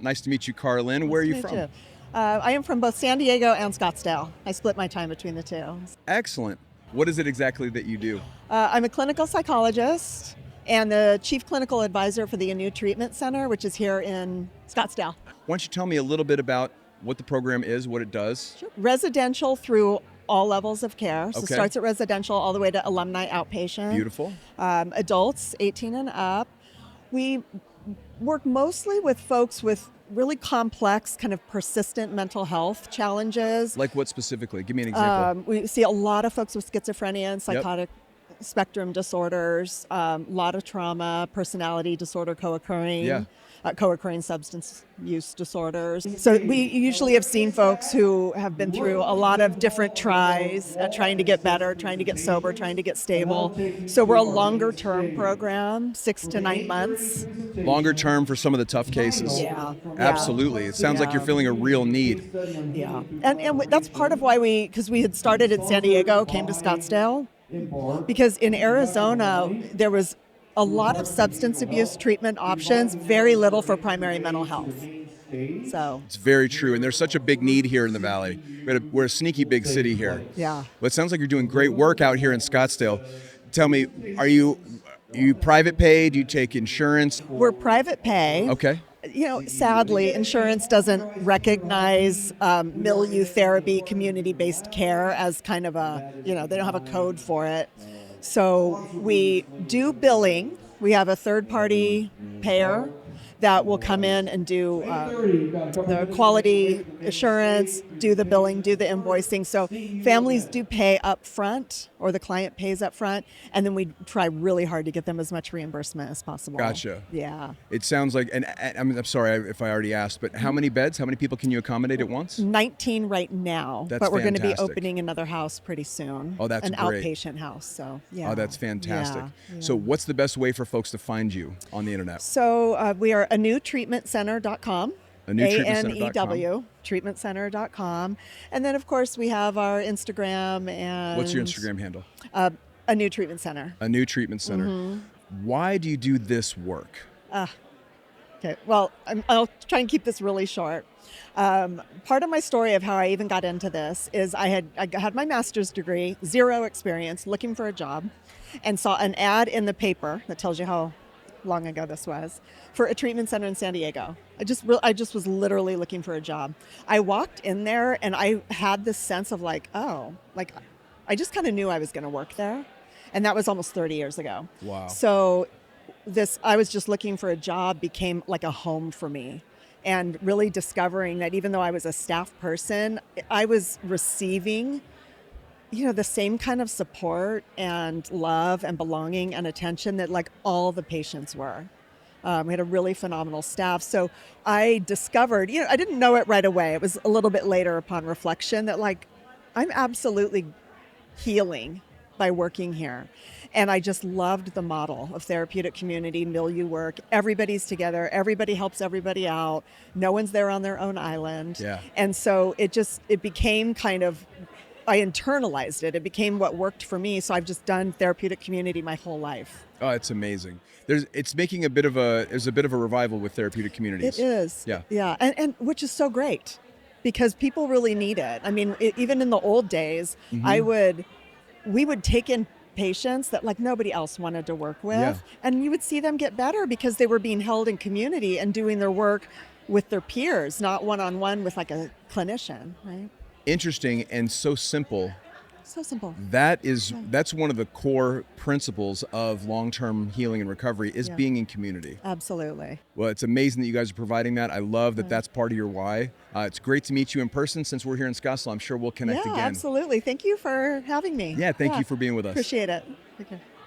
Nice to meet you, Karlyn. Where are Nice you to meet from? you. I am from both San Diego and Scottsdale. I split my time between the two. Excellent. What is it exactly that you do? I'm a clinical psychologist and the chief clinical advisor for the Anew Treatment Center, which is here in Scottsdale. Why don't you tell me a little bit about what the program is, what it does? Residential through all levels of care. So it Okay. starts at residential all the way to alumni outpatient. Beautiful. Adults 18 and up. We work mostly with folks with really complex, kind of persistent mental health challenges. Like what specifically? Give me an example. We see a lot of folks with schizophrenia and psychotic spectrum disorders, a lot of trauma, personality disorder co-occurring, co-occurring substance use disorders. So we usually have seen folks who have been through a lot of different tries, trying to get better, trying to get sober, trying to get stable. So we're a longer term program, 6 to 9 months. Longer term for some of the tough cases. Yeah. Absolutely. It sounds like you're feeling a real need. Yeah. And that's part of why because we had started in San Diego, came to Scottsdale. Because in Arizona, there was a lot of substance abuse treatment options, very little for primary mental health. So It's very true. And there's such a big need here in the Valley. We're a sneaky big city here. yeah, But it sounds like you're doing great work out here in Scottsdale. Tell me, are you private pay? Do you take insurance? we're private pay. Okay. Sadly, insurance doesn't recognize milieu therapy, community-based care as kind of they don't have a code for it. So we do billing. We have a third-party payer that will come in and do the quality assurance, do the billing, do the invoicing. So families do pay up front, or the client pays up front, and then we try really hard to get them as much reimbursement as possible. Gotcha. Yeah. It sounds like, and I'm sorry if I already asked, but how many beds, how many people can you accommodate at once? 19 right now, That's but we're going to be fantastic. opening another house pretty soon. Oh, that's an great. outpatient house. So yeah. Oh, that's fantastic. Yeah. So what's the best way for folks to find you on the internet? So we are anewtreatmentcenter.com. AnewTreatmentCenter.com. ANEW, treatmentcenter.com. And then, of course, we have our Instagram and... What's your Instagram handle? Anew Treatment Center. Anew Treatment Center. Mm-hmm. Why do you do this work? Okay, well, I'll try and keep this really short. Part of my story of how I even got into this is I had my master's degree, zero experience, looking for a job, and saw an ad in the paper that tells you how long ago this was, for a treatment center in San Diego. I just was literally looking for a job. I walked in there and I had this sense of I just kind of knew I was going to work there. And that was almost 30 years ago. Wow. So I was just looking for a job became like a home for me. And really discovering that even though I was a staff person, I was receiving the same kind of support and love and belonging and attention that all the patients were. We had a really phenomenal staff. So I discovered, I didn't know it right away. It was a little bit later upon reflection that I'm absolutely healing by working here. And I just loved the model of therapeutic community, milieu work. Everybody's together. Everybody helps everybody out. No one's there on their own island. Yeah. And so it became I internalized it. It became what worked for me. So I've just done therapeutic community my whole life. Oh, it's amazing. There's a bit of a revival with therapeutic communities. It is. Yeah. Yeah. And which is so great because people really need it. I mean, even in the old days, Mm-hmm. we would take in patients that nobody else wanted to work with. Yeah. And you would see them get better because they were being held in community and doing their work with their peers, not one-on-one with a clinician, right? Interesting and so simple. So simple. That's one of the core principles of long-term healing and recovery is Yeah. being in community. Absolutely. Well, it's amazing that you guys are providing that. I love that that's part of your why. It's great to meet you in person. Since we're here in Scottsdale, I'm sure we'll connect Yeah, again. absolutely. Thank you for having me. Yeah, thank you for being with us. Appreciate it. Okay.